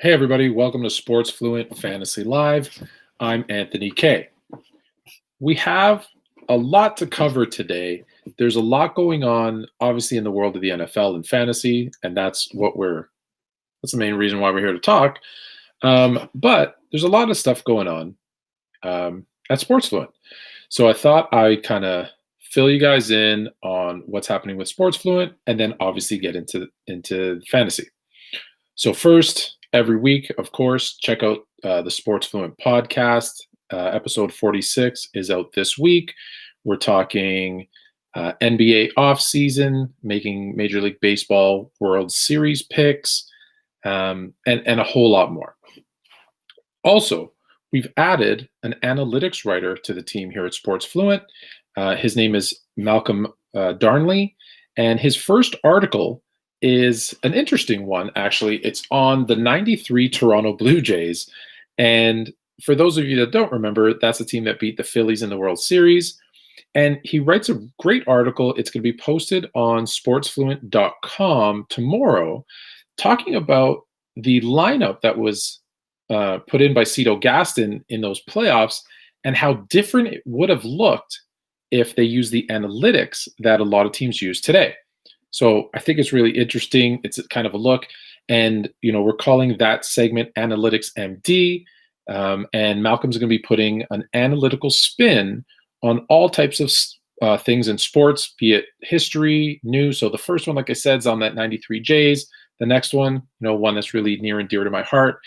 Hey, everybody, welcome to Sports Fluent Fantasy Live. I'm Anthony K. We have a lot to cover today. There's a lot going on, obviously, in the world of the NFL and fantasy, and that's the main reason why we're here to talk. But there's a lot of stuff going on at Sports Fluent. So I thought I kind of fill you guys in on what's happening with Sports Fluent and then obviously get into fantasy. So first, every week, of course, check out the Sports Fluent podcast. Episode 46 is out this week. We're talking NBA offseason, making Major League Baseball World Series picks, and a whole lot more. Also, we've added an analytics writer to the team here at Sports Fluent. His name is Malcolm Darnley, and his first article is an interesting one, actually. It's on the 93 Toronto Blue Jays. And for those of you that don't remember, that's the team that beat the Phillies in the World Series. And he writes a great article. It's going to be posted on sportsfluent.com tomorrow, talking about the lineup that was put in by Cito Gaston in those playoffs and how different it would have looked if they used the analytics that a lot of teams use today. So I think it's really interesting. It's kind of a look. And, we're calling that segment Analytics MD. And Malcolm's going to be putting an analytical spin on all types of things in sports, be it history, news. So the first one, like I said, is on that 93 Jays. The next one, one that's really near and dear to my heart,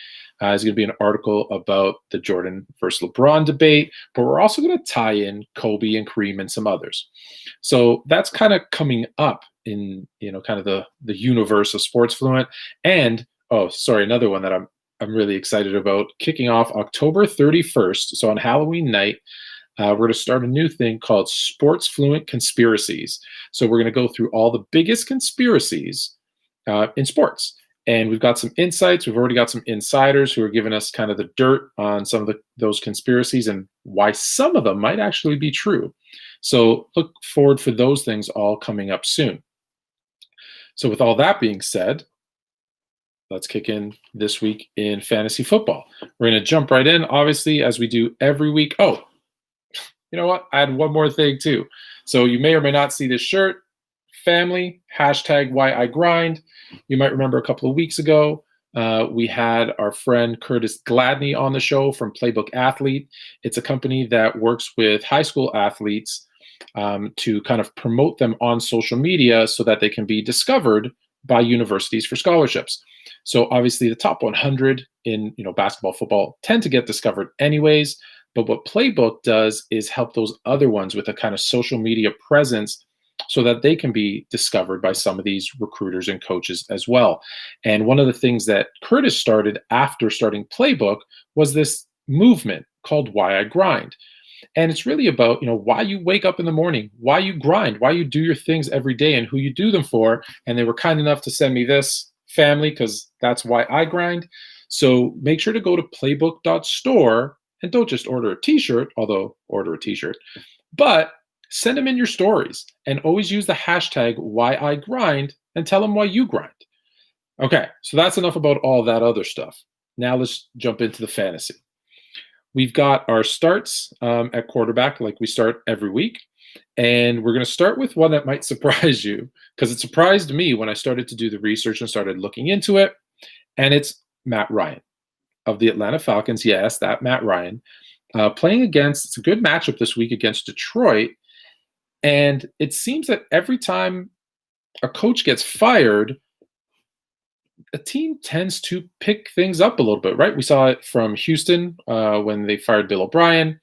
is going to be an article about the Jordan versus LeBron debate. But we're also going to tie in Kobe and Kareem and some others. So that's kind of coming up in kind of the universe of Sports Fluent. And another one that I'm really excited about, kicking off October 31st. So on Halloween night, we're going to start a new thing called Sports Fluent Conspiracies. So we're going to go through all the biggest conspiracies in sports. And we've got some insights. We've already got some insiders who are giving us kind of the dirt on some of those conspiracies and why some of them might actually be true. So look forward for those things all coming up soon. So with all that being said, let's kick in this week in fantasy football. We're going to jump right in, obviously, as we do every week. Oh, you know what? I had one more thing too. So you may or may not see this shirt. Family, #WhyIGrind. You might remember a couple of weeks ago, we had our friend Curtis Gladney on the show from Playbook Athlete. It's a company that works with high school athletes to kind of promote them on social media so that they can be discovered by universities for scholarships. So obviously the top 100 in basketball, football tend to get discovered anyways. But what Playbook does is help those other ones with a kind of social media presence so that they can be discovered by some of these recruiters and coaches as well. And one of the things that Curtis started after starting Playbook was this movement called Why I Grind. And it's really about, why you wake up in the morning, why you grind, why you do your things every day and who you do them for. And they were kind enough to send me this, family, because that's why I grind. So make sure to go to playbook.store and don't just order a t-shirt, although order a t-shirt, but send them in your stories and always use the hashtag #WhyIGrind and tell them why you grind. Okay, so that's enough about all that other stuff. Now let's jump into the fantasy. We've got our starts at quarterback like we start every week. And we're going to start with one that might surprise you because it surprised me when I started to do the research and started looking into it. And it's Matt Ryan of the Atlanta Falcons. Yes, that Matt Ryan. Playing against, it's a good matchup this week against Detroit. And it seems that every time a coach gets fired, a team tends to pick things up a little bit, right? We saw it from Houston when they fired Bill O'Brien,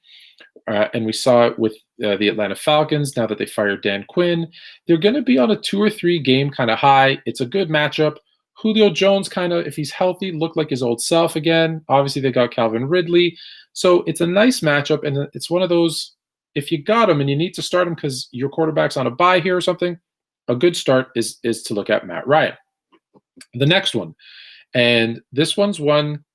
and we saw it with the Atlanta Falcons now that they fired Dan Quinn. They're going to be on a 2 or 3 game kind of high. It's a good matchup. Julio Jones kind of, if he's healthy, looked like his old self again. Obviously, they got Calvin Ridley. So it's a nice matchup, and it's one of those, if you got him and you need to start him because your quarterback's on a bye here or something, a good start is to look at Matt Ryan. The next one, and this one's one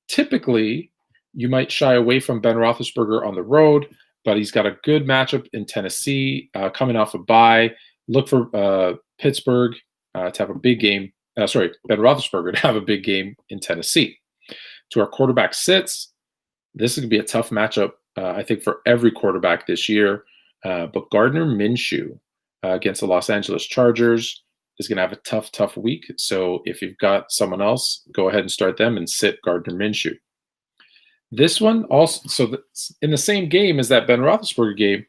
typically you might shy away from Ben Roethlisberger on the road, but he's got a good matchup in Tennessee coming off a bye. Look for Pittsburgh to have a big game Ben Roethlisberger to have a big game in Tennessee. To our quarterback sits, this is going to be a tough matchup, I think, for every quarterback this year. But Gardner Minshew against the Los Angeles Chargers is going to have a tough week. So if you've got someone else, go ahead and start them and sit Gardner Minshew. This one also, so in the same game as that Ben Roethlisberger game,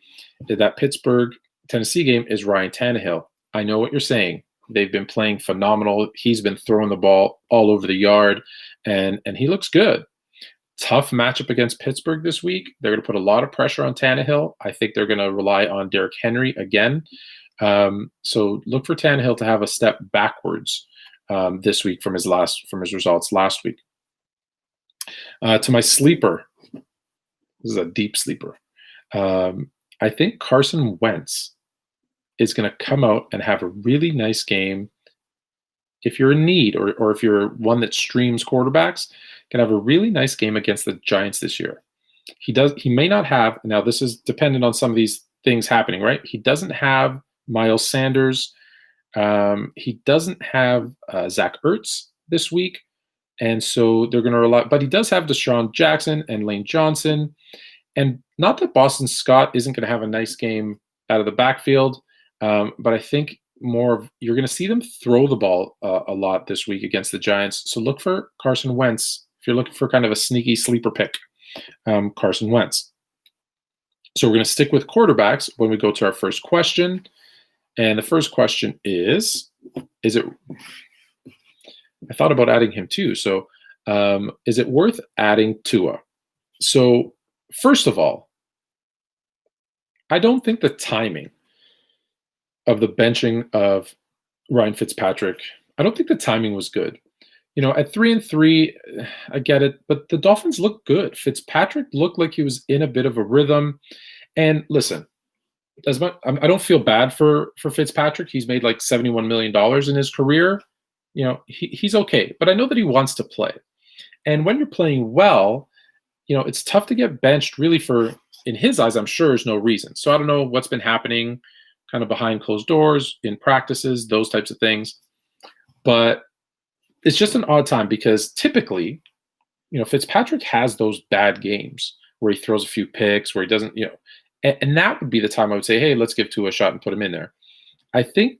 that Pittsburgh Tennessee game is Ryan Tannehill. I know what you're saying. They've been playing phenomenal. He's been throwing the ball all over the yard, and he looks good. Tough matchup against Pittsburgh this week. They're going to put a lot of pressure on Tannehill. I think they're going to rely on Derrick Henry again. So look for Tannehill to have a step backwards this week from his results last week. To my sleeper, this is a deep sleeper. I think Carson Wentz is going to come out and have a really nice game. If you're in need, or if you're one that streams quarterbacks, can have a really nice game against the Giants this year. He may not have, now this is dependent on some of these things happening, right? He doesn't have Miles Sanders. He doesn't have Zach Ertz this week. And so they're going to rely, but he does have Deshaun Jackson and Lane Johnson. And not that Boston Scott isn't going to have a nice game out of the backfield, but I think you're going to see them throw the ball a lot this week against the Giants. So look for Carson Wentz if you're looking for kind of a sneaky sleeper pick. Carson Wentz. So we're going to stick with quarterbacks when we go to our first question. And the first question is it? I thought about adding him too. So is it worth adding Tua? So first of all, I don't think the timing of the benching of Ryan Fitzpatrick, I don't think the timing was good. At 3-3, I get it, but the Dolphins look good. Fitzpatrick looked like he was in a bit of a rhythm. And listen, I don't feel bad for Fitzpatrick. He's made like $71 million in his career. He's okay, but I know that he wants to play. And when you're playing well, it's tough to get benched really for, in his eyes, I'm sure there's no reason. So I don't know what's been happening kind of behind closed doors in practices, those types of things. But it's just an odd time because typically, Fitzpatrick has those bad games where he throws a few picks, where he doesn't, and that would be the time I would say, hey, let's give Tua a shot and put him in there. I think,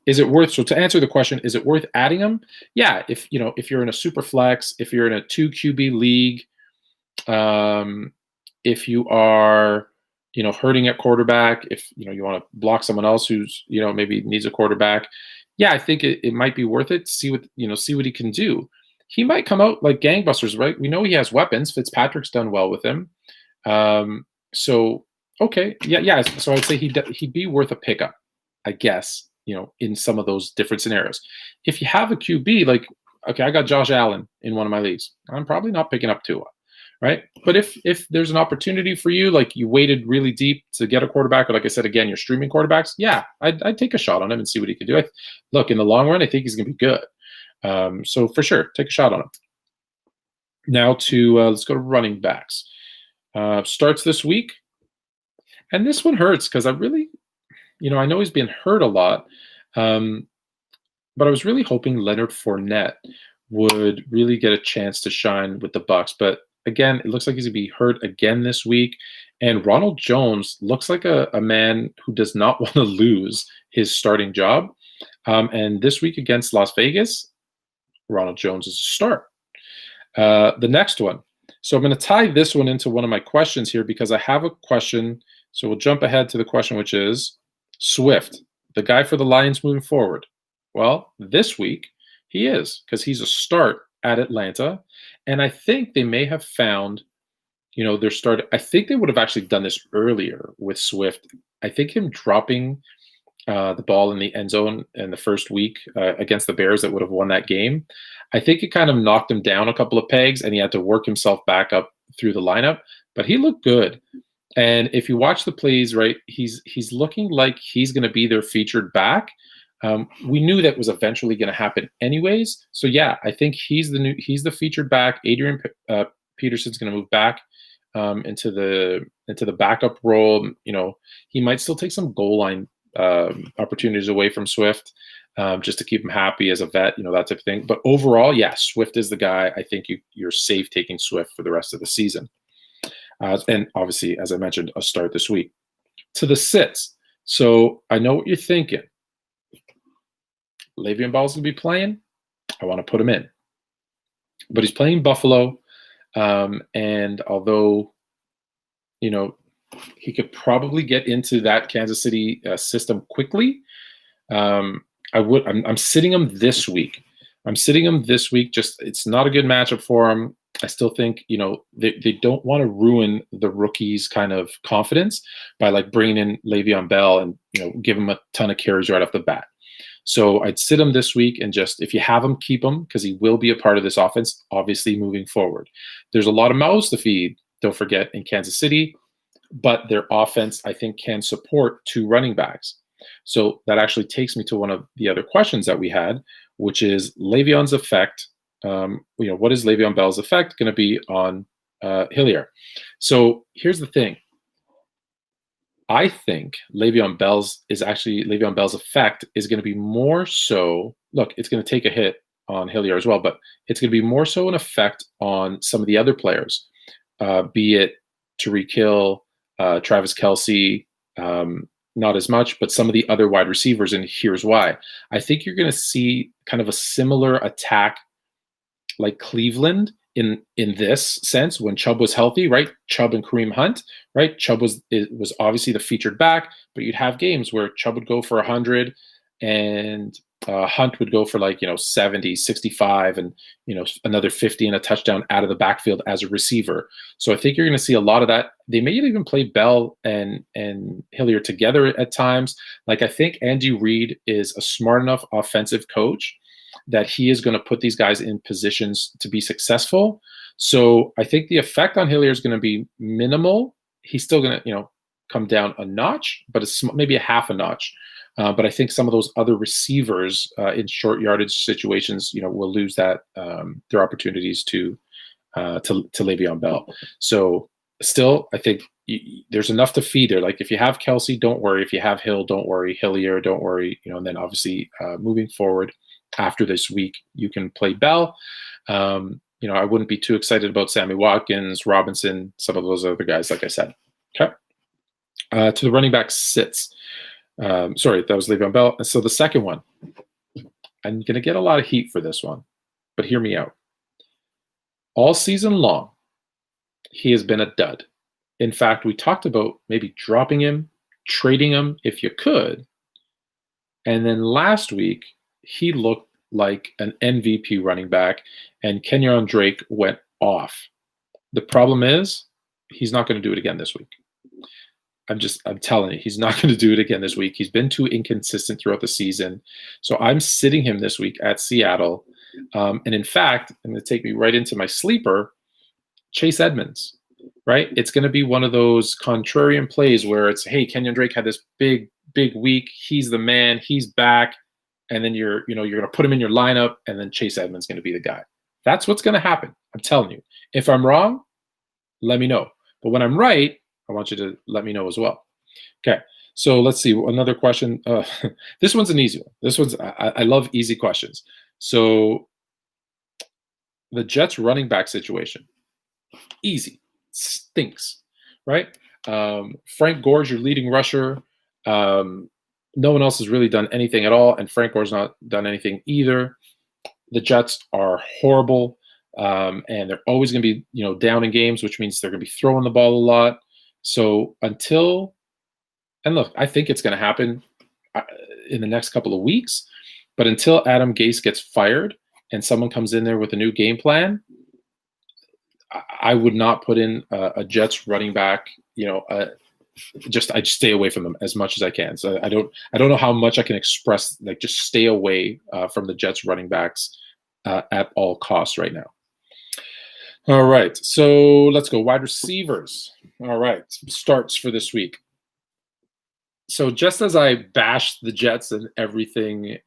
is it worth, so to answer the question, is it worth adding him? Yeah, if you're in a super flex, if you're in a 2 QB league, if you are, hurting at quarterback, if you want to block someone else who's, maybe needs a quarterback, yeah, I think it might be worth it to see what he can do. He might come out like gangbusters, right? We know he has weapons. Fitzpatrick's done well with him. So okay, yeah. So I'd say he'd be worth a pickup, I guess. In some of those different scenarios. If you have a QB, like, okay, I got Josh Allen in one of my leagues, I'm probably not picking up Tua, right? But if there's an opportunity for you, like you waited really deep to get a quarterback, or like I said, again, you're streaming quarterbacks, yeah, I'd take a shot on him and see what he can do. Look, in the long run, I think he's going to be good. So for sure, take a shot on him. Now let's go to running backs. Starts this week. And this one hurts because I really, I know he's been hurt a lot, but I was really hoping Leonard Fournette would really get a chance to shine with the Bucs. But again, it looks like he's going to be hurt again this week. And Ronald Jones looks like a man who does not want to lose his starting job. And this week against Las Vegas, Ronald Jones is a start. The next one. So I'm going to tie this one into one of my questions here because I have a question. So we'll jump ahead to the question, which is Swift, the guy for the Lions moving forward. Well, this week he is, because he's a start at Atlanta. And I think they may have found, their start. I think they would have actually done this earlier with Swift. I think him dropping the ball in the end zone in the first week against the Bears that would have won that game. I think it kind of knocked him down a couple of pegs and he had to work himself back up through the lineup, but he looked good. And if you watch the plays, right, he's looking like he's going to be their featured back. We knew that was eventually going to happen anyways. So yeah, I think he's the featured back. Adrian Peterson's going to move back into the backup role. He might still take some goal line opportunities away from Swift. just to keep him happy as a vet, that type of thing. But overall, yeah, Swift is the guy. I think you're safe taking Swift for the rest of the season. And obviously, as I mentioned, a start this week. To the sits. So I know what you're thinking. Le'Veon Bell's going to be playing. I want to put him in. But he's playing Buffalo. And although, he could probably get into that Kansas City system quickly, I'm sitting him this week. Just it's not a good matchup for him. I still think, they don't want to ruin the rookie's kind of confidence by like bringing in Le'Veon Bell and, give him a ton of carries right off the bat. So I'd sit him this week and just, if you have him, keep him because he will be a part of this offense, obviously moving forward. There's a lot of mouths to feed, don't forget, in Kansas City, but their offense, I think, can support 2 running backs. So that actually takes me to one of the other questions that we had, which is Le'Veon's effect. What is Le'Veon Bell's effect going to be on Hillier? So here's the thing. I think Le'Veon Bell's effect is going to be more so. Look, it's going to take a hit on Hillier as well, but it's going to be more so an effect on some of the other players, be it Tyreek Hill, Travis Kelce, not as much, but some of the other wide receivers. And here's why. I think you're going to see kind of a similar attack like Cleveland in this sense when Chubb was healthy, right? Chubb and Kareem Hunt, right? Chubb was obviously the featured back, but you'd have games where Chubb would go for 100 and Hunt would go for 70, 65, and another 50 and a touchdown out of the backfield as a receiver. So I think you're going to see a lot of that. They may even play Bell and Hillier together at times. I think Andy Reid is a smart enough offensive coach that he is going to put these guys in positions to be successful. So I think the effect on Hillier is going to be minimal. He's still going to, come down a notch, but it's maybe a half a notch. But I think some of those other receivers in short yardage situations, will lose that their opportunities to Le'Veon Bell. So still, I think there's enough to feed there. If you have Kelce, don't worry. If you have Hill, don't worry. Hillier, don't worry. And then obviously moving forward after this week, you can play Bell. I wouldn't be too excited about Sammy Watkins, Robinson, some of those other guys, like I said. Okay. To the running back sits. Sorry, that was Le'Veon Bell. And so the second one, I'm going to get a lot of heat for this one, but hear me out. All season long, he has been a dud. In fact, we talked about maybe dropping him, trading him if you could. And then last week, he looked like an MVP running back, and Kenyon Drake went off. The problem is he's not going to do it again this week. I'm telling you, he's not going to do it again this week. He's been too inconsistent throughout the season. So I'm sitting him this week at Seattle. And in fact, I'm going to take me right into my sleeper, Chase Edmonds, right? It's going to be one of those contrarian plays where it's, hey, Kenyon Drake had this big week. He's the man. He's back. And then you're going to put him in your lineup, and then Chase Edmonds is going to be the guy. That's what's going to happen. I'm telling you. If I'm wrong, let me know. But when I'm right, I want you to let me know as well. Okay, so let's see. Another question. This one's an easy one. I love easy questions. So the Jets running back situation, easy, stinks, right? Frank Gore's your leading rusher. No one else has really done anything at all, and Frank Gore's not done anything either. The Jets are horrible, and they're always going to be, down in games, which means they're going to be throwing the ball a lot. So and look, I think it's going to happen in the next couple of weeks, but until Adam Gase gets fired and someone comes in there with a new game plan, I would not put in a Jets running back. I just stay away from them as much as I can. So I don't know how much I can express. Just stay away from the Jets running backs at all costs right now. All right, so let's go wide receivers. All right, starts for this week. So just as I bashed the Jets and everything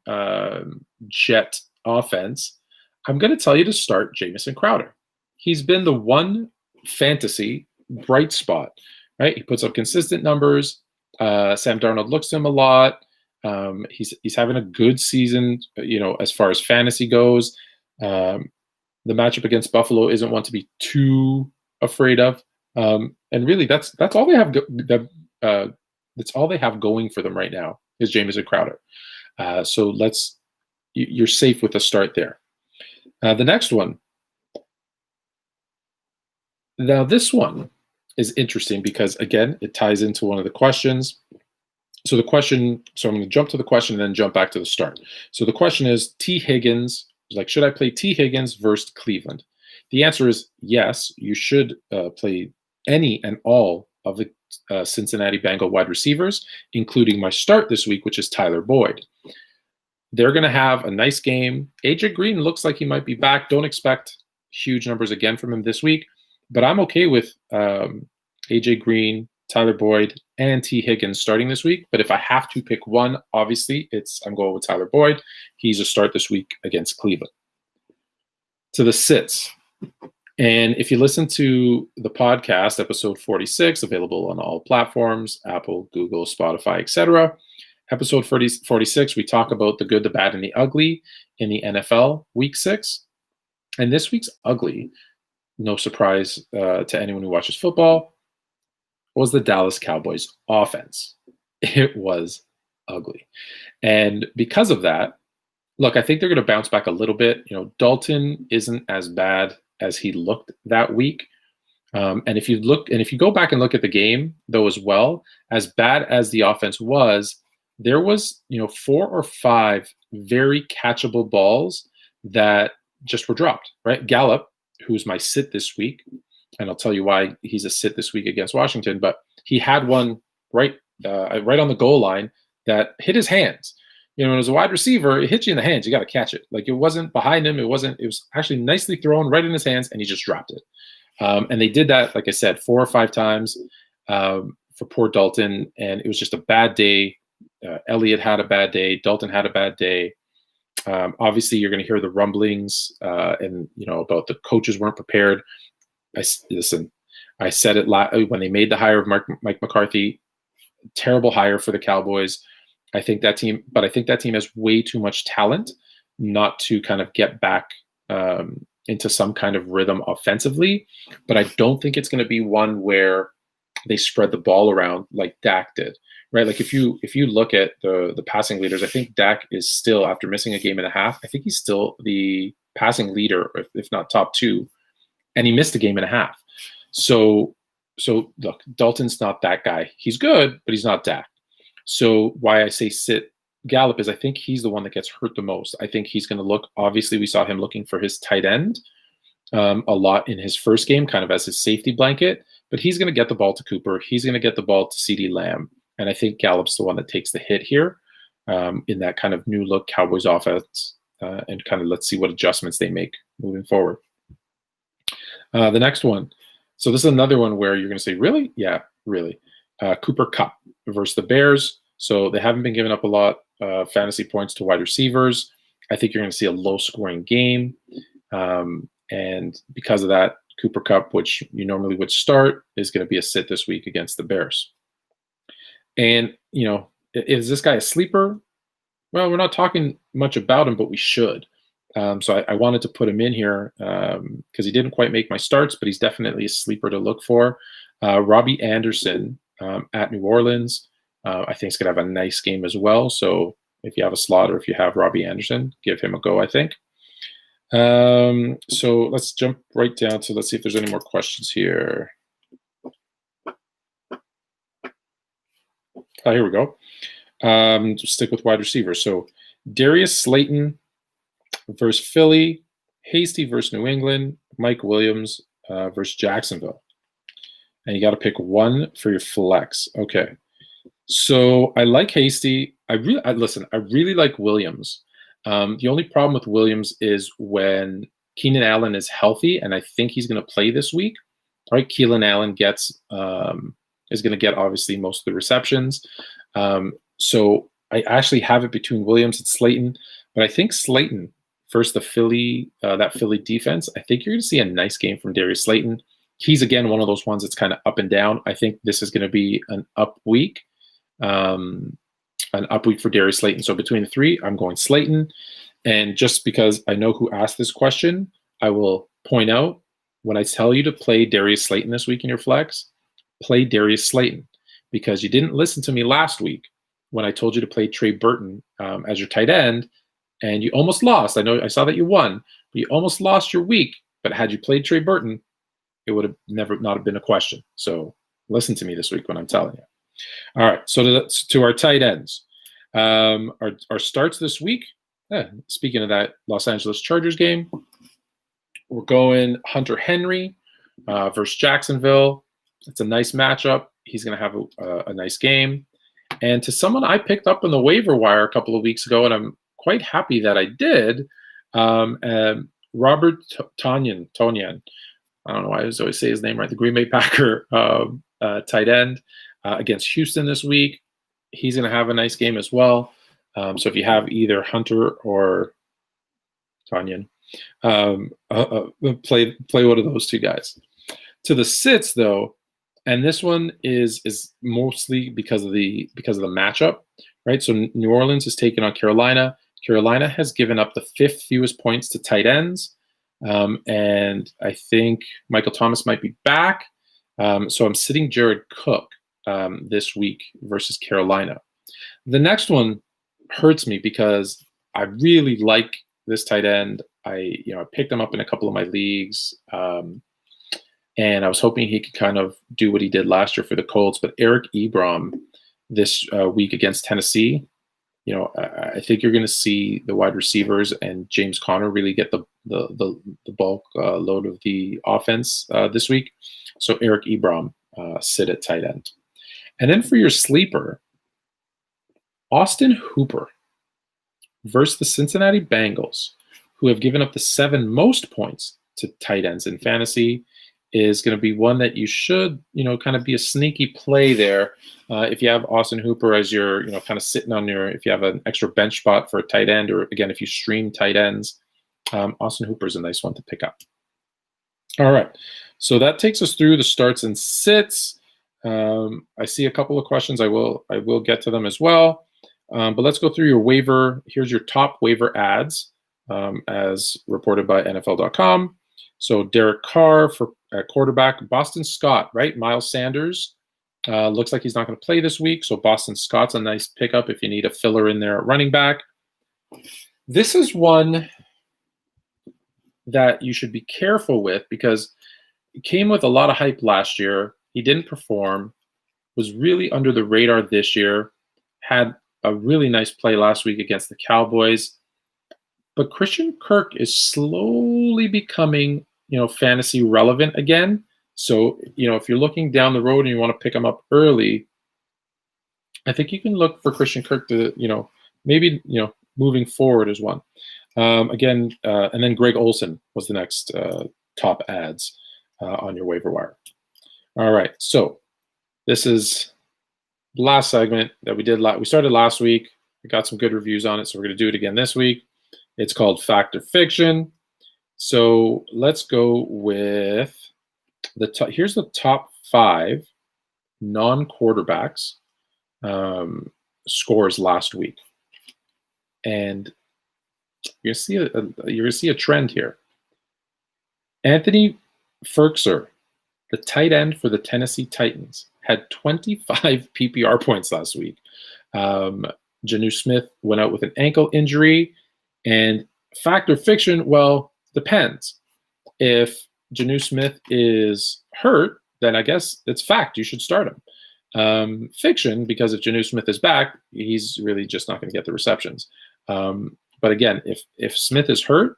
Jet offense, I'm going to tell you to start Jamison Crowder. He's been the one fantasy bright spot, right? He puts up consistent numbers. Sam Darnold looks to him a lot. He's having a good season, as far as fantasy goes. The matchup against Buffalo isn't one to be too afraid of. And really, that's all they have. That's all they have going for them right now is Jamison Crowder. So you're safe with a start there. The next one. Now this one is interesting because again, it ties into one of the questions. So I'm going to jump to the question and then jump back to the start. So the question is T. Higgins. Like, should I play T. Higgins versus Cleveland? The answer is yes. You should play any and all of the Cincinnati Bengal wide receivers, including my start this week, which is Tyler Boyd. They're going to have a nice game. AJ Green looks like he might be back. Don't expect huge numbers again from him this week, but I'm okay with AJ Green, Tyler Boyd, and T. Higgins starting this week. But if I have to pick one, obviously I'm going with Tyler Boyd. He's a start this week against Cleveland. To the sits. And if you listen to the podcast, episode 46, available on all platforms, Apple, Google, Spotify, etc. Episode 46, we talk about the good, the bad, and the ugly in the NFL week 6. And this week's ugly, no surprise to anyone who watches football, was the Dallas Cowboys offense. It was ugly. And because of that, look, I think they're going to bounce back a little bit. Dalton isn't as bad as he looked that week. And if you go back and look at the game, though, as well, as bad as the offense was, there was, 4 or 5 very catchable balls that just were dropped, right? Gallup, who's my sit this week, and I'll tell you why he's a sit this week against Washington, but he had one right on the goal line that hit his hands. As a wide receiver, it hits you in the hands. You got to catch it. Like, it wasn't behind him. It was actually nicely thrown right in his hands, and he just dropped it. And they did that, like I said, 4 or 5 times for poor Dalton, and it was just a bad day. Elliott had a bad day. Dalton had a bad day. Obviously, you're going to hear the rumblings and about the coaches weren't prepared. I said it when they made the hire of Mike McCarthy. Terrible hire for the Cowboys. I think that team has way too much talent not to kind of get back into some kind of rhythm offensively. But I don't think it's going to be one where they spread the ball around like Dak did, right? Like if you look at the passing leaders, I think Dak is still, after missing a game and a half, I think he's still the passing leader, if not top 2, and he missed a game and a half. So look, Dalton's not that guy. He's good, but he's not Dak. So why I say sit Gallup is I think he's the one that gets hurt the most. I think he's going to look, obviously we saw him looking for his tight end a lot in his first game, kind of as his safety blanket, but he's going to get the ball to Cooper. He's going to get the ball to CeeDee Lamb. And I think Gallup's the one that takes the hit here in that kind of new look Cowboys offense and kind of let's see what adjustments they make moving forward. The next one. So this is another one where you're going to say, really? Yeah, really. Cooper Kupp versus the Bears. So they haven't been giving up a lot of fantasy points to wide receivers. I think you're going to see a low-scoring game. And because of that, Cooper Kupp, which you normally would start, is going to be a sit this week against the Bears. And, is this guy a sleeper? Well, we're not talking much about him, but we should. So I wanted to put him in here because he didn't quite make my starts, but he's definitely a sleeper to look for. Robbie Anderson at New Orleans, I think is going to have a nice game as well. So if you have a slot or if you have Robbie Anderson, give him a go, I think. So let's jump right down to, let's see if there's any more questions here. Here we go. Stick with wide receivers. So Darius Slayton versus Philly, Hasty versus New England, Mike Williams versus Jacksonville. And you got to pick one for your flex. Okay. So I like Hasty. I really like Williams. The only problem with Williams is when Keenan Allen is healthy, and I think he's going to play this week. Right? Keenan Allen is going to get obviously most of the receptions. So I actually have it between Williams and Slayton, but I think Slayton versus the Philly, that Philly defense, I think you're going to see a nice game from Darius Slayton. He's, again, one of those ones that's kind of up and down. I think this is going to be an up week. an up week for Darius Slayton. So between the three, I'm going Slayton. And just because I know who asked this question, I will point out when I tell you to play Darius Slayton this week in your flex, play Darius Slayton, because you didn't listen to me last week when I told you to play Trey Burton as your tight end, and you almost lost. I saw that you won, but you almost lost your week. But had you played Trey Burton, it would have not have been a question. So listen to me this week when I'm telling you. All right, so to our tight ends. Our starts this week, speaking of that Los Angeles Chargers game, we're going Hunter Henry versus Jacksonville. It's a nice matchup. He's going to have a nice game. And to someone I picked up on the waiver wire a couple of weeks ago, and I'm quite happy that I did, Robert Tonyan. I don't know why I always say his name right. The Green Bay Packer tight end against Houston this week. He's going to have a nice game as well. So if you have either Hunter or Tonyan, play one of those two guys. To the sits though, and this one is mostly because of the matchup, right? So New Orleans is taking on Carolina. Carolina has given up the 5th fewest points to tight ends, and I think Michael Thomas might be back. So I'm sitting Jared Cook this week versus Carolina. The next one hurts me because I really like this tight end. I picked him up in a couple of my leagues, and I was hoping he could kind of do what he did last year for the Colts. But Eric Ebron this week against Tennessee, I think you're going to see the wide receivers and James Conner really get the bulk load of the offense this week. So Eric Ebron sit at tight end. And then for your sleeper, Austin Hooper versus the Cincinnati Bengals, who have given up the 7 most points to tight ends in fantasy, is going to be one that you should, kind of be a sneaky play there. If you have Austin Hooper as your, kind of sitting on if you have an extra bench spot for a tight end, or again, if you stream tight ends, Austin Hooper is a nice one to pick up. All right. So that takes us through the starts and sits. I see a couple of questions. I will get to them as well. But let's go through your waiver. Here's your top waiver ads as reported by NFL.com. So Derek Carr for quarterback, Boston Scott, right? Miles Sanders looks like he's not going to play this week. So Boston Scott's a nice pickup if you need a filler in there at running back. This is one that you should be careful with because it came with a lot of hype last year. He didn't perform, was really under the radar this year, had a really nice play last week against the Cowboys. But Christian Kirk is slowly becoming, fantasy relevant again. So, if you're looking down the road and you want to pick him up early, I think you can look for Christian Kirk to, maybe, moving forward as one. And then Greg Olsen was the next top ads on your waiver wire. All right, so this is the last segment that we did. We started last week. We got some good reviews on it, so we're going to do it again this week. It's called Fact or Fiction. So let's go with here's the top 5 non-quarterbacks scores last week, and you're gonna see a trend here. Anthony Ferkser, the tight end for the Tennessee Titans, had 25 PPR points last week. Jonnu Smith went out with an ankle injury. And fact or fiction? Well, depends. If Jonnu Smith is hurt, then I guess it's fact. You should start him. Fiction, because if Jonnu Smith is back, he's really just not going to get the receptions. But again, if Smith is hurt,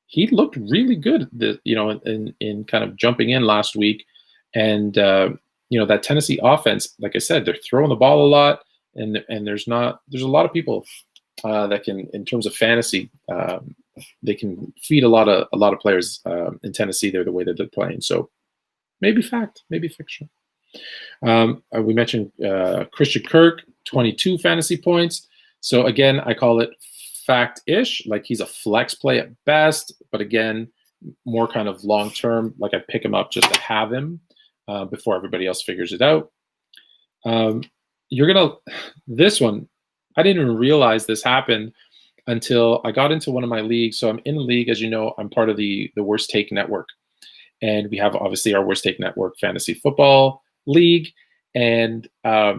he looked really good, in kind of jumping in last week. And, that Tennessee offense, like I said, they're throwing the ball a lot, and there's a lot of people that can, in terms of fantasy, they can feed a lot of players in Tennessee. They're the way that they're playing. So maybe fact, maybe fiction. We mentioned Christian Kirk, 22 fantasy points. So again, I call it fact-ish, like he's a flex play at best, but again, more kind of long-term, like I pick him up just to have him before everybody else figures it out. This one, I didn't even realize this happened until I got into one of my leagues. So I'm in a league, as you know, I'm part of the Worst Take Network. And we have obviously our Worst Take Network fantasy football league. And, I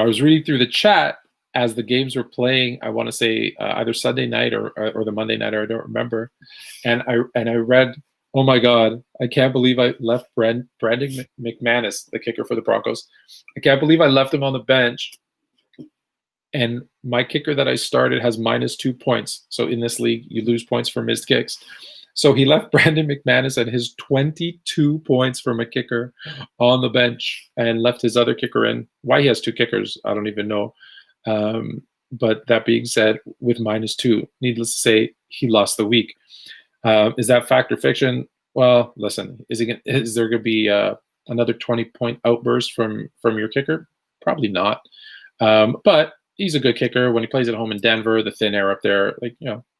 was reading through the chat as the games were playing. I want to say either Sunday night or the Monday night, or I don't remember. And I read, oh my God, I can't believe I left Brandon McManus, the kicker for the Broncos. I can't believe I left him on the bench. And my kicker that I started has -2 points. So in this league, you lose points for missed kicks. So he left Brandon McManus and his 22 points from a kicker on the bench and left his other kicker in. Why he has 2 kickers, I don't even know. But that being said, with -2, needless to say, he lost the week. Is that fact or fiction? Well, listen, is there going to be another 20-point outburst from your kicker? Probably not. But he's a good kicker. When he plays at home in Denver, the thin air up there,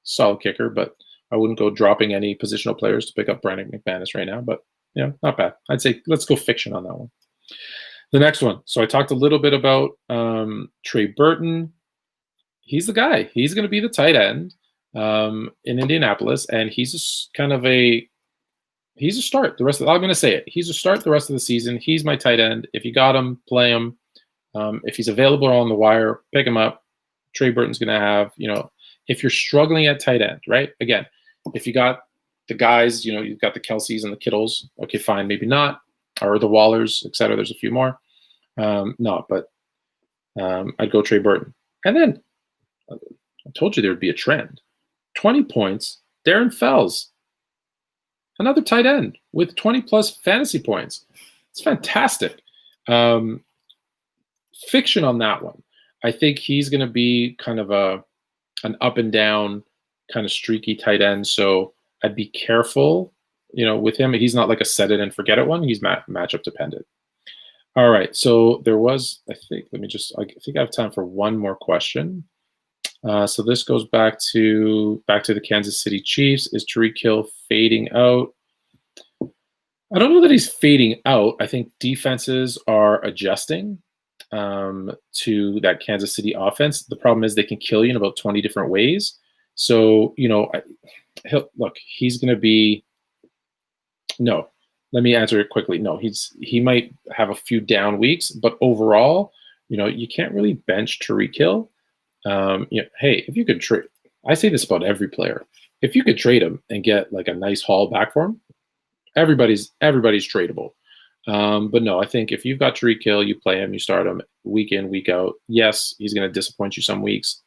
solid kicker. But I wouldn't go dropping any positional players to pick up Brandon McManus right now. But not bad. I'd say let's go fiction on that one. The next one. So I talked a little bit about Trey Burton. He's the guy. He's going to be the tight end in Indianapolis, and he's a start. I'm going to say it. He's a start the rest of the season. He's my tight end. If you got him, play him. If he's available on the wire, pick him up. Trey Burton's going to have, if you're struggling at tight end, right? Again, if you got the guys, you've got the Kelseys and the Kittles. Okay, fine, maybe not, or the Wallers, etc. There's a few more. I'd go Trey Burton. And then I told you there would be a trend. 20 points, Darren Fells, another tight end with 20+ fantasy points. It's fantastic. Fiction on that one. I think he's going to be kind of an up and down, kind of streaky tight end. So I'd be careful, with him. He's not like a set it and forget it one. He's matchup dependent. All right. So there was, I think I have time for one more question. So this goes back to the Kansas City Chiefs. Is Tyreek Hill fading out? I don't know that he's fading out. I think defenses are adjusting to that Kansas City offense. The problem is they can kill you in about 20 different ways. So, he's going to be, no, let me answer it quickly. No, he might have a few down weeks, but overall, you can't really bench Tyreek Hill. Hey, if you could trade, I say this about every player. If you could trade him and get like a nice haul back for him, everybody's tradable. But no, I think if you've got Tyreek Hill, you play him, you start him week in, week out. Yes, he's going to disappoint you some weeks,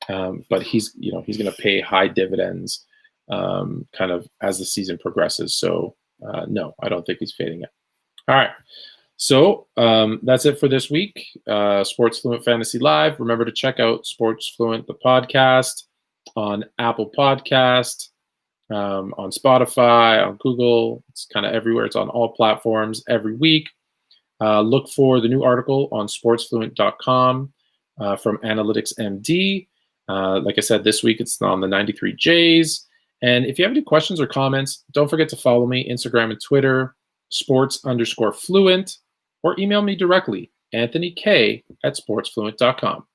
but he's going to pay high dividends kind of as the season progresses. So no, I don't think he's fading out. All right. So that's it for this week. Sports Fluent Fantasy Live. Remember to check out Sports Fluent, the podcast, on Apple Podcast, on Spotify, on Google. It's kind of everywhere. It's on all platforms every week. Look for the new article on sportsfluent.com from Analytics MD. Like I said, this week it's on the 93 Jays. And if you have any questions or comments, don't forget to follow me, Instagram and Twitter, sports_fluent, or email me directly, anthonyk@sportsfluent.com.